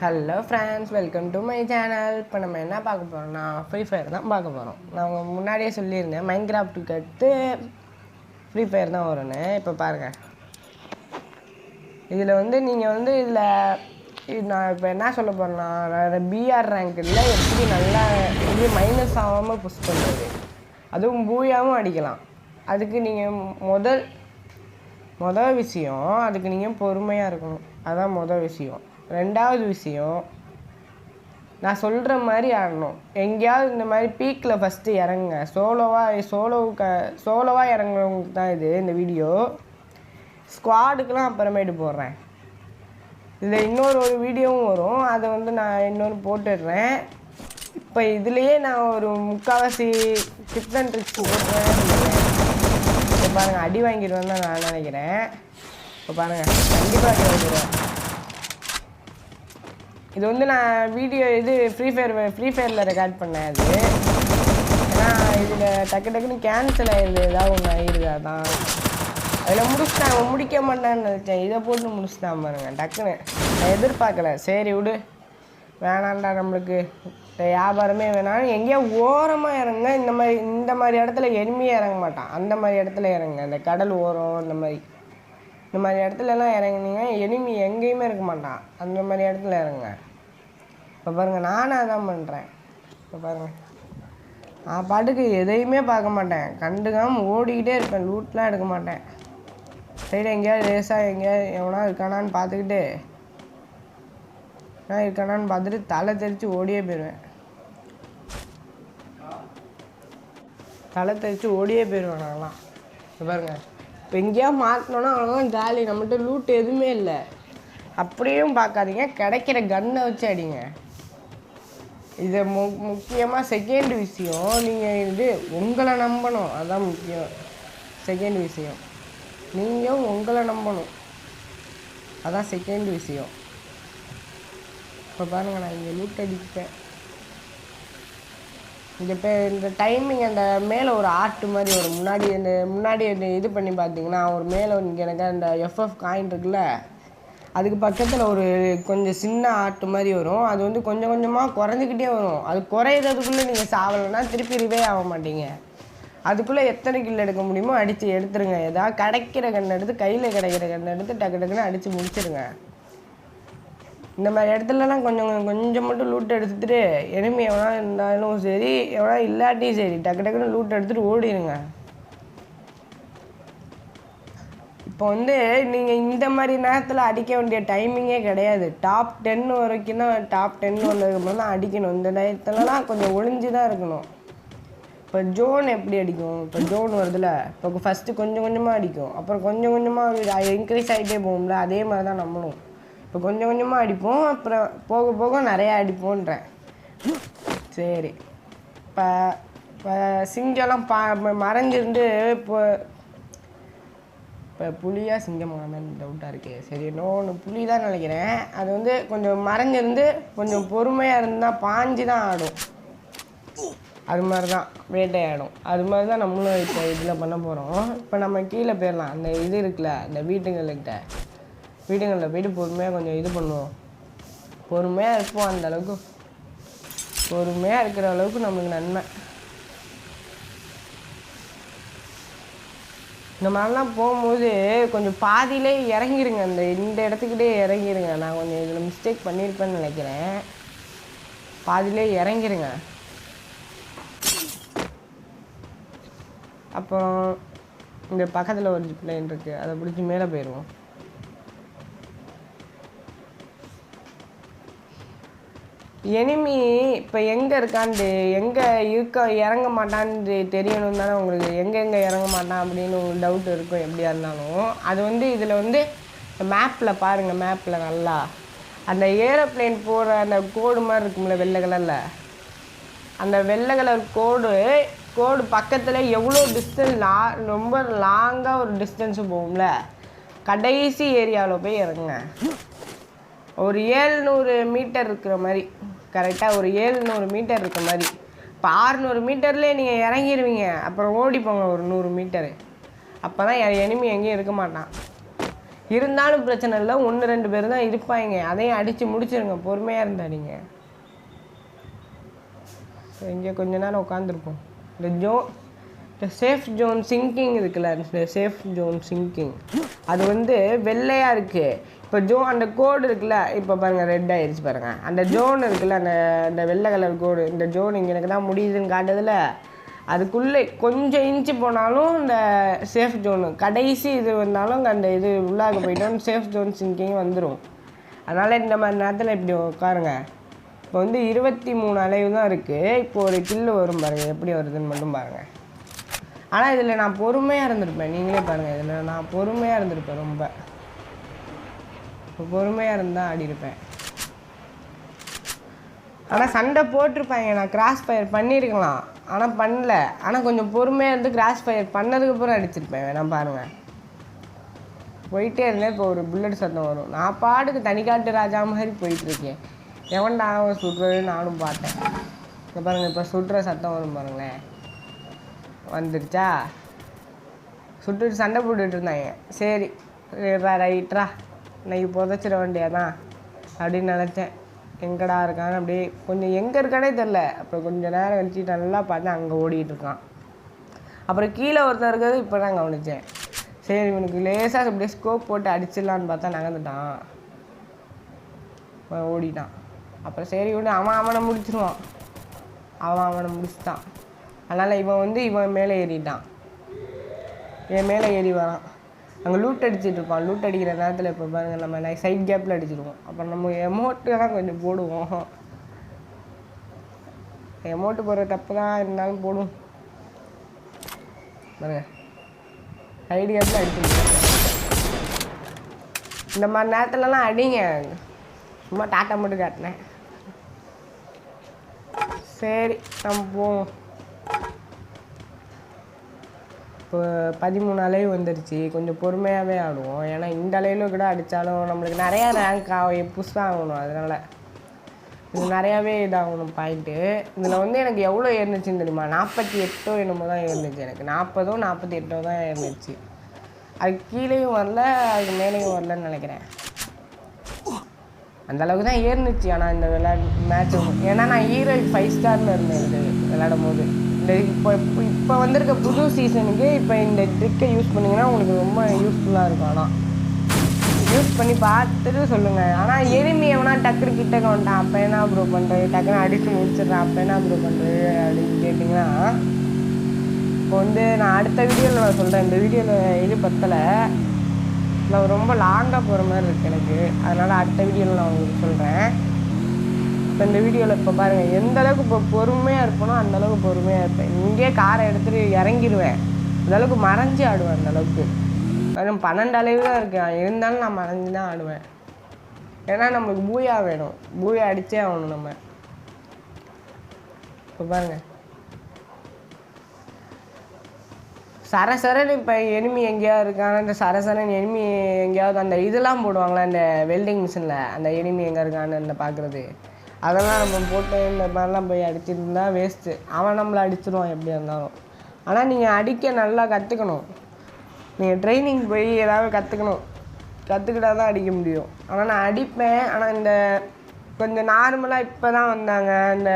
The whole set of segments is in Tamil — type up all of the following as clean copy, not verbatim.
Hello friends, welcome to my channel. இப்போ நம்ம என்ன பார்க்க போகிறோம்னா ஃப்ரீ ஃபயர் தான் பார்க்க போகிறோம். நான் உங்கள் முன்னாடியே சொல்லியிருந்தேன் மைன்கிராஃப்ட்டுக்கு அடுத்து ஃப்ரீ ஃபயர் தான் வரும்னு. இப்போ பாருங்கள், இதில் நீங்கள் இதில் நான் இப்போ என்ன சொல்ல போகிறேன்னா, பிஆர் ரேங்க்கில் எப்படி நல்லா இது மைனஸ் ஆகாமல் புஷ் பண்ணுறது, அதுவும் பூயாகவும் அடிக்கலாம். அதுக்கு நீங்கள் முதல் விஷயம், அதுக்கு நீங்கள் பொறுமையாக இருக்கணும். அதுதான் முதல் விஷயம். ரெண்டாவது விஷயம், நான் சொல்கிற மாதிரி ஆடணும். எங்கேயாவது இந்த மாதிரி பீக்கில் ஃபஸ்ட்டு இறங்குங்க. சோலோவாக இறங்குறவங்களுக்கு தான் இந்த வீடியோ. ஸ்குவாடுக்கெலாம் அப்புறமேட்டு போடுறேன். இதில் இன்னொரு வீடியோவும் வரும், அதை நான் இன்னொரு போட்டுடுறேன். இப்போ இதுலேயே நான் ஒரு முக்கால்வாசி டிப்ஸ் அண்ட் ட்ரிக்ஸ் போட்டுறேன். இப்போ பாருங்கள், அடி வாங்கிடுவேன்னு தான் நான் நினைக்கிறேன். இப்போ பாருங்கள், கண்டிப்பாக அடி வாங்கிடுவேன். இது நான் வீடியோ ஃப்ரீ ஃபயரில் ரெக்கார்ட் பண்ணேன். அது ஏன்னா இதில் டக்குன்னு கேன்சல் ஆகிடுது, ஏதாவது ஒன்று ஆகிடுது. அதான் அதில் முடிக்க மாட்டேன்னு நினச்சேன். இதை போட்டு முடிச்சுட்டான் பாருங்க டக்குன்னு. நான் எதிர்பார்க்கல. சரி விடு, வேணாண்டா, நம்மளுக்கு வியாபாரமே வேணாம். எங்கேயோ ஓரமாக இறங்க. இந்த மாதிரி இடத்துல எனிமையே இறங்க மாட்டான். அந்த மாதிரி இடத்துல இறங்க, இந்த கடல் ஓரம் இந்த மாதிரி இடத்துலலாம் இறங்குனீங்க, எனிமி எங்கேயுமே இருக்க மாட்டான். அந்த மாதிரி இடத்துல இறங்க. இப்போ பாருங்கள், நானும் அதான் பண்ணுறேன். இப்போ பாருங்கள், நான் பாட்டுக்கு எதையுமே பார்க்க மாட்டேன், கண்டுக்காமல் ஓடிக்கிட்டே இருப்பேன். லூட்லாம் எடுக்க மாட்டேன். சைடு எங்கேயாவது ரேஸாக எங்கேயாவது எவனா இருக்கானான்னு பார்த்துக்கிட்டு தலை தெரித்து ஓடியே போயிடுவேன். நான்லாம். இப்போ பாருங்கள், இப்போ எங்கேயாவது மாட்டினோன்னா அவ்வளோதான் காலி. நம்மகிட்ட லூட் எதுவுமே இல்லை. அப்படியும் பார்க்காதீங்க, கிடைக்கிற கன்னை வச்சு அடிங்க. இதை முக்கியமாக செகண்ட் விஷயம், நீங்கள் உங்களை நம்பணும். அதுதான் முக்கியம். செகண்ட் விஷயம், நீங்கள் உங்களை நம்பணும். அதான் செகண்ட் விஷயம். இப்போ பாருங்கள், நான் இங்கே லூட் அடிப்பேன். இந்த டைமிங் அந்த மேலே ஒரு ஆர்ட் மாதிரி வரும். முன்னாடி இது பண்ணி பார்த்தீங்கன்னா ஒரு மேலே இங்கே எனக்கு அந்த எஃப்எஃப் காயின் இருக்குல்ல, அதுக்கு பக்கத்தில் ஒரு கொஞ்சம் சின்ன ஆர்ட் மாதிரி வரும். அது கொஞ்சம் கொஞ்சமாக குறைஞ்சிக்கிட்டே வரும். அது குறையிறதுக்குள்ளே நீங்கள் சாவலைன்னா திருப்பி ரிவே ஆக மாட்டீங்க. அதுக்குள்ளே எத்தனை கில் எடுக்க முடியுமோ அடித்து எடுத்துருங்க. ஏதாவது கிடைக்கிற கண்ணை எடுத்து, கையில் கிடைக்கிற கண்ணை எடுத்து டக்குன்னு அடித்து முடிச்சிருங்க. இந்த மாதிரி இடத்துலலாம் கொஞ்சம் மட்டும் லூட் எடுத்துகிட்டு, எனிமி எவனா இருந்தாலும் சரி, எவனா இல்லாட்டியும் சரி, டக்குன்னு லூட் எடுத்துகிட்டு ஓடிடுங்க. இப்போ நீங்கள் இந்த மாதிரி நேரத்தில் அடிக்க வேண்டிய டைமிங்கே கிடையாது. டாப் 10 வரைக்கும் தான். டாப் 10 வந்ததுக்கு தான் அடிக்கணும். இந்த நேரத்துலலாம் கொஞ்சம் ஒளிஞ்சு தான் இருக்கணும். இப்போ ஜோன் எப்படி அடிக்கும்? இப்போ ஜோன் வருதுல்ல, இப்போ ஃபஸ்ட்டு கொஞ்சம் கொஞ்சமாக அடிக்கும், அப்புறம் கொஞ்சம் கொஞ்சமாக இன்க்ரீஸ் ஆகிட்டே போகும்ல. அதே மாதிரி தான் நம்மளும் இப்போ கொஞ்சம் கொஞ்சமாக அடிப்போம், அப்புறம் போக போக நிறையா அடிப்போன்றேன். சரி, இப்போ சிங்கம்லாம் மறைஞ்சிருந்து இப்போ புலியா சிங்கமானு டவுட்டாக இருக்குது. சரி, இன்னொன்று புலி தான் நினைக்கிறேன். அது கொஞ்சம் மறைஞ்சிருந்து கொஞ்சம் பொறுமையாக இருந்தால் பாஞ்சு தான் ஆடும். அது மாதிரி தான் வேட்டையாடும். அது மாதிரி தான் நம்மளும் இப்போ இதில் பண்ண போகிறோம். இப்போ நம்ம கீழே போயிடலாம். அந்த இது இருக்குல்ல, இந்த வீடுங்களில் போய்ட்டு பொறுமையாக கொஞ்சம் இது பண்ணுவோம். பொறுமையாக இருப்போம். அந்த அளவுக்கு பொறுமையாக இருக்கிற அளவுக்கு நம்மளுக்கு நன்மை. இந்த மாதிரிலாம் போகும்போது கொஞ்சம் பாதியிலே இறங்கிடுங்க. இந்த இடத்துக்கிட்டே இறங்கிடுங்க. நான் கொஞ்சம் இதில் மிஸ்டேக் பண்ணியிருப்பேன்னு நினைக்கிறேன். பாதியிலே இறங்கிடுங்க. அப்புறம் இந்த பக்கத்தில் ஒரு ஜிப்லைன் இருக்குது, அதை பிடிச்சி மேலே போயிடுவோம். எனிமி இப்போ எங்கே இருக்கான்னு, எங்கே இறங்க மாட்டான்னு தெரியணும் தானே உங்களுக்கு. எங்கெங்கே இறங்க மாட்டான் அப்படின்னு உங்களுக்கு டவுட் இருக்கும் எப்படியா இருந்தாலும். அது இதில் மேப்பில் பாருங்கள். மேப்பில் நல்லா அந்த ஏரோப்ளேன் போகிற அந்த கோடு மாதிரி இருக்கும்ல, வெள்ளை கலரில். அந்த வெள்ளை கலர் கோடு பக்கத்தில் எவ்வளோ டிஸ்டன்ஸ், ரொம்ப லாங்காக ஒரு டிஸ்டன்ஸு போகும்ல, கடைசி ஏரியாவில் போய் இறங்குங்க. ஒரு 700 மீட்டர் இருக்கிற மாதிரி, கரெக்டாக ஒரு 700 மீட்டர் இருக்கிற மாதிரி. இப்போ 600 மீட்டர்லேயே நீங்கள் இறங்கிடுவீங்க. அப்புறம் ஓடிப்போங்க ஒரு 100 மீட்டரு. அப்போ தான் எனிமி எங்கேயும் இருக்க மாட்டான். இருந்தாலும் பிரச்சனை இல்லை, 1-2 பேர் தான் இருப்பாங்க, அதையும் அடித்து முடிச்சிருங்க, பொறுமையாக இருந்தாடிங்க. இங்கே கொஞ்ச நேரம் உட்காந்துருப்போம். இந்த சேஃப் ஜோன் சிங்கிங் இருக்குல்ல, இந்த சேஃப் ஜோன் சிங்கிங் அது வந்து வெள்ளையாக இருக்குது. இப்போ அந்த கோடு இருக்குல்ல, இப்போ பாருங்கள் ரெட் ஆகிடுச்சு பாருங்கள். அந்த ஜோன் இருக்குல்ல, அந்த வெள்ளை கலர் கோடு, இந்த ஜோன் இங்கே எனக்கு தான் முடியுதுன்னு காட்டுதில்ல, அதுக்குள்ளே கொஞ்சம் இன்ச்சு போனாலும் இந்த சேஃப் ஜோனு கடைசி இது வந்தாலும் அந்த இது உள்ளாக போயிட்டோம், சேஃப் ஜோன் சிங்கிங் வந்துடும். அதனால் இந்த மாதிரி நேரத்தில் இப்படி உட்காருங்க. இப்போ வந்து 23 அலைவு தான் இருக்குது. இப்போ ஒரு கில்லு வரும் பாருங்கள், எப்படி வருதுன்னு மட்டும் பாருங்கள். ஆனால் இதில் நான் பொறுமையாக இருந்திருப்பேன், நீங்களே பாருங்கள், இதில் நான் பொறுமையாக இருந்திருப்பேன், ரொம்ப இப்போ பொறுமையாக இருந்தால் ஆடிருப்பேன். ஆனால் சண்டை போட்டிருப்பாங்க, நான் கிராஸ் ஃபயர் பண்ணியிருக்கலாம், ஆனால் பண்ணல. ஆனால் கொஞ்சம் பொறுமையாக இருந்து கிராஸ் ஃபயர் பண்ணதுக்கப்புறம் அடிச்சிருப்பேன், வேணா பாருங்கள். போயிட்டே இருந்தேன், இப்போ ஒரு புல்லட் சத்தம் வரும், நான் பாட்டுக்கு தனிக்காட்டு ராஜா மாதிரி போயிட்டுருக்கேன். எவன்டா அவன் சுடுறதுன்னு நானும் பார்த்தேன். இங்கே பாருங்கள், இப்போ சுடுற சத்தம் வரும் பாருங்களேன், வந்துடுச்சா? சுட்டுட்டு சண்டை போட்டுட்டு இருந்தாங்க. சரி ரைட்ரா, இன்னைக்கு புதைச்சிட வேண்டியதான் அப்படின்னு நினச்சேன். எங்கடா இருக்கான்னு அப்படியே கொஞ்சம் எங்கே இருக்கானே தெரில. அப்புறம் கொஞ்சம் நேரம் கழிச்சு நல்லா பார்த்தேன், அங்கே ஓடிட்டு இருக்கான். அப்புறம் கீழே ஒருத்தர் இருக்கிறது இப்போ தான் கவனித்தேன். சரி இவனுக்கு லேசாக அப்படியே ஸ்கோப் போட்டு அடிச்சிடலான்னு பார்த்தா நகர்ந்துட்டான், ஓடிட்டான். அப்புறம் சரி விட்டு அவனை முடிச்சிருவான், அவனை முடிச்சுட்டான். அதனால் இவன் மேலே ஏறிட்டான், என் மேலே ஏறி வரான். அங்கே லூட் அடிச்சுட்டு இருப்பான். லூட் அடிக்கிற நேரத்தில் இப்போ பாருங்கள், நம்ம சைட் கேப்பில் அடிச்சிடுவோம். அப்புறம் நம்ம எமௌண்ட்டு தான் கொஞ்சம் போடுவோம். எமௌண்ட்டு போடுற தப்பு தான் இருந்தாலும் போடுவோம் பாருங்க, சைடு கேப்பில் அடிச்சுடுவோம். இந்த மாதிரி நேரத்துலலாம் அடிங்க, சும்மா டாட்டா மட்டும் காட்டினேன். சரி நம்ம போவோம். இப்போ 13 அலைவு வந்துடுச்சு, கொஞ்சம் பொறுமையாகவே ஆடுவோம். ஏன்னா இந்த அலைவில் கூட அடித்தாலும் நம்மளுக்கு நிறையா ரேங்க் புதுசாக ஆகணும், அதனால் இது நிறையாவே இதாகணும் பாயிண்ட்டு. இதில் வந்து எனக்கு எவ்வளோ ஏறினுச்சின்னு தெரியுமா? 48 என்னமோ தான் ஏறினுச்சு. எனக்கு 40 48 தான் ஏறினுச்சு. அதுக்கு கீழேயும் வரல, அதுக்கு மேலேயும் வரலன்னு நினைக்கிறேன். அந்தளவுக்கு தான் ஏறினுச்சு. ஆனால் இந்த மேட்ச் ஏன்னா நான் ஹீரோ 5 ஸ்டாரில் இருந்தேன் இது விளையாடும் போது. இந்த இப்போ வந்திருக்க புது சீசனுக்கு இப்போ இந்த ட்ரிக்கை யூஸ் பண்ணிங்கன்னா உங்களுக்கு ரொம்ப யூஸ்ஃபுல்லாக இருக்கும். ஆனால் யூஸ் பண்ணி பார்த்துட்டு சொல்லுங்கள். ஆனால் எனிமி எவனா டக்குனு கிட்டக்க வந்துட்டான், அப்போ என்ன ப்ரோ பண்ணுறது, டக்குன்னு அடித்து முடிச்சிடுறேன், அப்போ என்ன ப்ரோ பண்ணுறது அப்படின்னு கேட்டிங்கன்னா, இப்போ வந்து நான் அடுத்த வீடியோவில் நான் சொல்கிறேன். இந்த வீடியோவில் இது பத்தலை, நான் ரொம்ப லாங்காக போகிற மாதிரி இருக்குது எனக்கு, அதனால் அடுத்த வீடியோவில் நான் உங்களுக்கு சொல்கிறேன். இப்போ இந்த வீடியோவில் இப்போ பாருங்கள், எந்த அளவுக்கு இப்போ பொறுமையாக இருப்பனோ அந்தளவுக்கு பொறுமையாக இருப்பேன். இங்கேயே காரை எடுத்துகிட்டு இறங்கிடுவேன், அந்தளவுக்கு மறைஞ்சி ஆடுவேன். அந்தளவுக்கு அதுவும் 12 அலைவு தான் இருக்குது, இருந்தாலும் நான் மறைஞ்சி தான் ஆடுவேன். ஏன்னா நம்மளுக்கு பூயா வேணும், பூயா அடித்தே ஆகணும் நம்ம. இப்போ பாருங்கள், சரசரன்னு இப்போ எனிமி எங்கேயாவது இருக்காங்க, இந்த சரசரன் எனிமி எங்கேயாவது அந்த இதெல்லாம் போடுவாங்களே அந்த வெல்டிங் மிஷினில், அந்த எனிமி எங்கே இருக்கான்னு பார்க்குறது, அதெல்லாம் நம்ம போட்டு இந்த மாதிரிலாம் போய் அடிச்சிருந்தா வேஸ்ட்டு. அவன் நம்மளை அடிச்சிடுவான் எப்படியா இருந்தாலும். ஆனால் நீங்கள் அடிக்க நல்லா கற்றுக்கணும், நீங்கள் ட்ரைனிங் போய் ஏதாவது கற்றுக்கிட்டா தான் அடிக்க முடியும். ஆனால் நான் அடிப்பேன். ஆனால் இந்த கொஞ்சம் நார்மலாக இப்போ தான் வந்தாங்க, இந்த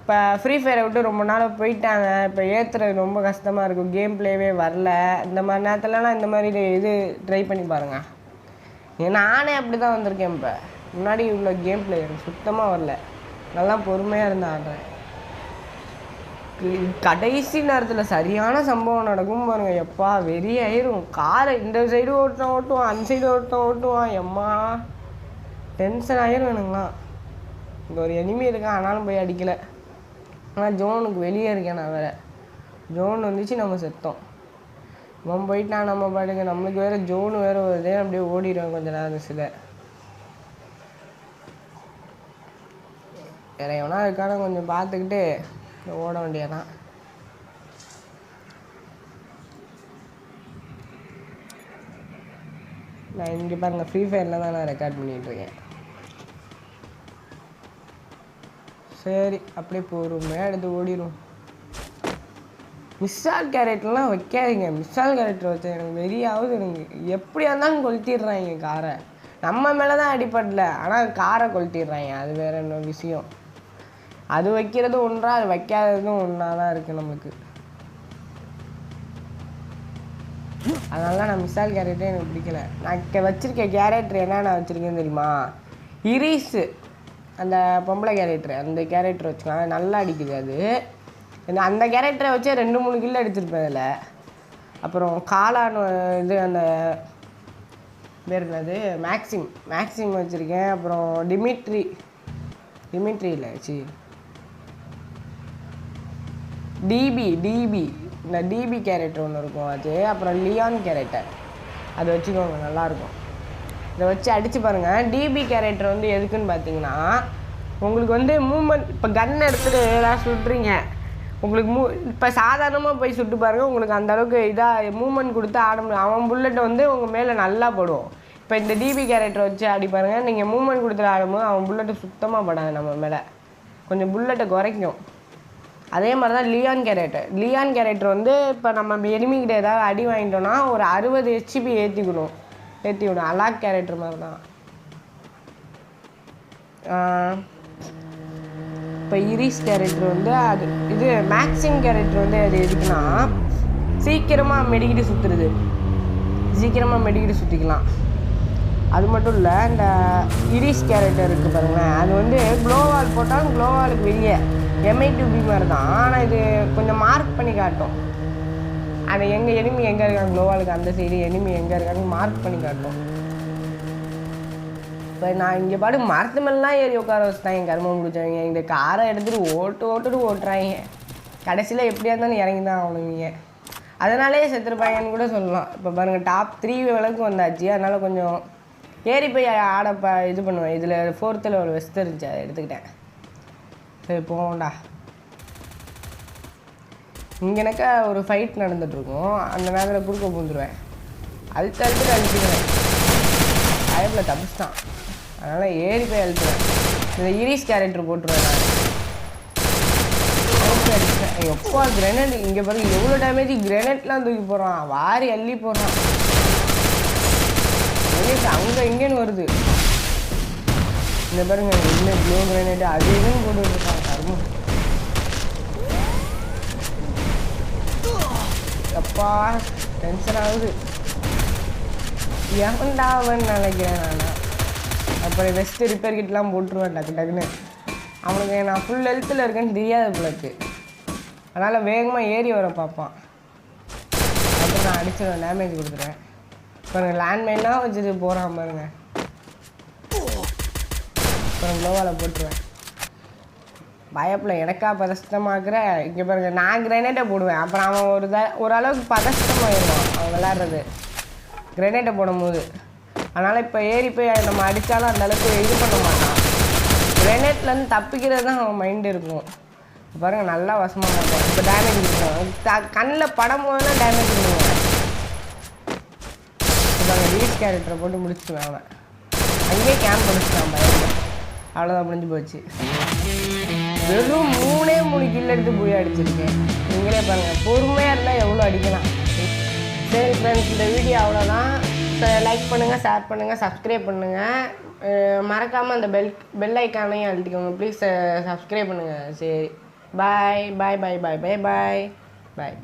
இப்போ ஃப்ரீ ஃபயரை விட்டு ரொம்ப நாள் போயிட்டாங்க. இப்போ ஏற்றுறது ரொம்ப கஷ்டமாக இருக்கும், கேம் பிளேவே வரல. இந்த மாதிரி நேரத்துலலாம் இந்த மாதிரி இது ட்ரை பண்ணி பாருங்கள். நானே அப்படி தான் வந்திருக்கேன். இப்போ முன்னாடி உள்ள கேம் பிளே எனக்கு சுத்தமாக வரல, நல்லா பொறுமையாக இருந்து ஆடுறேன். கடைசி நேரத்தில் சரியான சம்பவம் நடக்கும் பாருங்கள், எப்பா வெறியாயிரும். காரை இந்த சைடு ஓட்டுவான், அந்த சைடு ஓட்டுவான், எம்மா டென்ஷன் ஆயிரும் எனக்குலாம். இங்கே ஒரு எனிமி இருக்கான், ஆனாலும் போய் அடிக்கலை. ஆனால் ஜோனுக்கு வெளியே இருக்கேன் நான் வேறு. ஜோன் வந்துச்சு, நம்ம செத்தோம். இவன் போயிட்டான், நம்ம பாட்டுங்க. நம்மளுக்கு வேறு ஜோனு வேறு வருதே, அப்படியே ஓடிடுவேன் கொஞ்ச நேரம். சில வேற எவனா இருக்கான கொஞ்சம் பார்த்துக்கிட்டு ஓட வேண்டியதான். நான் இங்கே பாருங்கள், ஃப்ரீ ஃபயரில் தான் நான் ரெக்கார்ட் பண்ணிகிட்ருக்கேன். சரி அப்படியே பொறுமையாக எடுத்து ஓடிடும். மிஸ்ஸால் கேரட்லாம் வைக்காதீங்க. மிஸ்ஸால் கேரக்டர் வச்சா எனக்கு வெறியாவது. எனக்கு எப்படியா இருந்தாலும் கொளுத்திடுறாங்க காரை. நம்ம மேலே தான் அடிப்படல, ஆனால் காரை கொளுத்திடுறாங்க. அது வேற என்ன விஷயம். அது வைக்கிறது ஒன்றா, அது வைக்காததும் ஒன்றா தான் இருக்குது நம்மளுக்கு. அதனால நான் மிஸ்ஸால் கேரக்டரே எனக்கு பிடிக்கல. நான் வச்சுருக்க கேரக்டர் என்ன நான் வச்சுருக்கேன்னு தெரியுமா? இரிஸு, அந்த பொம்பளை கேரக்டர், அந்த கேரக்டர் வச்சுக்கலாம். நல்லா அடிக்குது அது. அந்த கேரக்டரை வச்சே 2-3 கில் அடிச்சிருப்பேன் அதில். அப்புறம் காளான் இது அந்த பேர் என்னது, மேக்ஸிம் வச்சுருக்கேன். அப்புறம் டிமிட்ரி இல்லை டிபி இந்த டிபி கேரக்டர் ஒன்று இருக்கும் அது. அப்புறம் லியான் கேரக்டர், அது வச்சுக்கோங்க, நல்லாயிருக்கும். இதை வச்சு அடித்து பாருங்கள். டிபி கேரக்டர் வந்து எதுக்குன்னு பார்த்தீங்கன்னா, உங்களுக்கு வந்து மூமெண்ட், இப்போ கன் எடுத்துகிட்டு ஏதாவது சுட்டுறீங்க, உங்களுக்கு இப்போ சாதாரணமாக போய் சுட்டு பாருங்கள், உங்களுக்கு அந்தளவுக்கு இதாக மூமெண்ட் கொடுத்து ஆட முடியும். அவன் புல்லெட்டை வந்து உங்கள் மேலே நல்லா படும். இப்போ இந்த டிபி கேரக்டரை வச்சு ஆடி பாருங்கள். நீங்கள் மூமெண்ட் கொடுத்துட்டு ஆடும்போது அவன் புல்லெட்டு சுத்தமாக படாது நம்ம மேலே, கொஞ்சம் புல்லெட்டை குறைக்கும். அதே மாதிரி தான் லியான் கேரக்டர் வந்து இப்போ நம்ம எனிமிக்கிட்ட ஏதாவது அடி வாங்கிட்டோன்னா ஒரு 60 HP ஏற்றி விடும். அலாக் கேரக்டர் மாதிரி தான். இப்போ இரிஸ் கேரக்டர் வந்து அது இது மேக்ஸிம் கேரக்டர் வந்து அது எதுக்குன்னா, சீக்கிரமாக மெடிக்கிட்டு சுற்றிக்கலாம். அது மட்டும் இல்லை, இந்த இரிஸ் கேரக்டர் இருக்குது பாருங்களேன், அது வந்து க்ளோவால் போட்டாலும் க்ளோவாலுக்கு வெளியே MI2B மாதிரி தான். ஆனால் இது கொஞ்சம் மார்க் பண்ணி காட்டும். அது எனிமி எங்கே இருக்காங்க, க்ளோவாலுக்கு அந்த சைடு எனிமி எங்கே இருக்காங்க மார்க் பண்ணி காட்டும். இப்போ நான் இங்கே பாட்டு மரத்து மேலாம் ஏறி உட்கார வச்சுட்டாங்க கருமம் முடிச்சவங்க. இந்த காரை எடுத்துகிட்டு ஓட்டுறாங்க. கடைசியில் எப்படியா இருந்தாலும் இறங்கி தான் ஆகணுவீங்க. அதனாலே செத்துருப்பாங்கன்னு கூட சொல்லலாம். இப்போ பாருங்கள், டாப் 3 விளக்கு வந்தாச்சு. அதனால் கொஞ்சம் ஏறி போய் இது பண்ணுவேன். இதில் 4th level வெஸ்ட் இருந்துச்சு, அதை எடுத்துக்கிட்டேன். சரி போவோம்டா. இங்கே எனக்கா ஒரு ஃபைட் நடந்துகிட்ருக்கும். அந்த நேரத்தில் குறுக்க பூந்துடுவேன். அழிச்சுக்கிறேன். அதேபோல் தப்பிச்சிட்டான். அதனால் ஏறி போய் அழுத்துவேன். இந்த இரிஸ் கேரக்டர் போட்டுருவேன் நான். அடிச்சேன். எப்போ கிரெனேட் இங்கே பாருங்க எவ்வளோ டேமேஜ். கிரெனேட்லாம் தூக்கி போடுறான், வாரி அள்ளி போடுறான். அங்கே இங்கேன்னு வருது. இந்த பாருங்க இன்னும் ப்ளூ கிரெனேட் அது இதுன்னு போட்டுருக்கான் கருமம். அப்பா டென்ஷன் ஆகுது. எவன்டாவன்னு நினைக்கிறேன் நான். அப்புறம் வெஸ்ட்டு ரிப்பேர் கிட்டலாம் போட்டுருவேன் டக்குன்னு. அவனுக்கு நான் ஃபுல் ஹெல்த்தில் இருக்கேன்னு தெரியாத பிள்ளைக்கு. அதனால் வேகமாக ஏறி வர பார்ப்பான். அப்புறம் நான் அடிச்சிடுவேன், டேமேஜ் கொடுத்துருவேன். பாருங்க லேண்ட்மைன்லாம் வச்சுட்டு போகிறான் பாருங்க. அப்புறம் க்ளோவால் போட்டுருவேன். பயப்பில் எனக்கா பதஷ்டமாக்குற. இங்கே பாருங்கள், நான் கிரெனேட்டை போடுவேன். அப்புறம் அவன் ஓரளவுக்கு பதஷ்டமாகிடுவான் அவன் விளாட்றது கிரெனேட்டை போடும்போது. அதனால் இப்போ ஏறி போய் நம்ம அடித்தாலும் அந்தளவுக்கு இது பண்ண மாட்டான். கிரெனேட்லேருந்து தப்பிக்கிறது தான் அவன் மைண்டு இருக்கும். பாருங்கள் நல்லா வசமாக மாட்டான். இப்போ டேமேஜ் கொடுக்குறான். கண்ணில் படம் போதெல்லாம் டேமேஜ் கொடுக்குவான். பாருங்கள் ரீஸ் கேரக்டரை போட்டு முடிச்சுடுவேன் அவன். அங்கேயே கேம்ப் முடிச்சுட்டான் பயத்தில். அவ்வளோதான், முடிஞ்சு போச்சு. வெறும் 3 கில் எடுத்து போய் அடிச்சிருக்கேன். நீங்களே பாருங்கள், பொறுமையாக இருந்தால் எவ்வளோ அடிக்கலாம். சரி ஃப்ரெண்ட்ஸ், இந்த வீடியோ அவ்வளோதான். லைக் பண்ணுங்கள், ஷேர் பண்ணுங்கள், சப்ஸ்கிரைப் பண்ணுங்கள். மறக்காமல் அந்த பெல் ஐக்கானையும் அழுத்திக்கோங்க ப்ளீஸ். சப்ஸ்கிரைப் பண்ணுங்கள். சரி பாய் பாய் பாய் பாய் பாய் பாய் பாய்.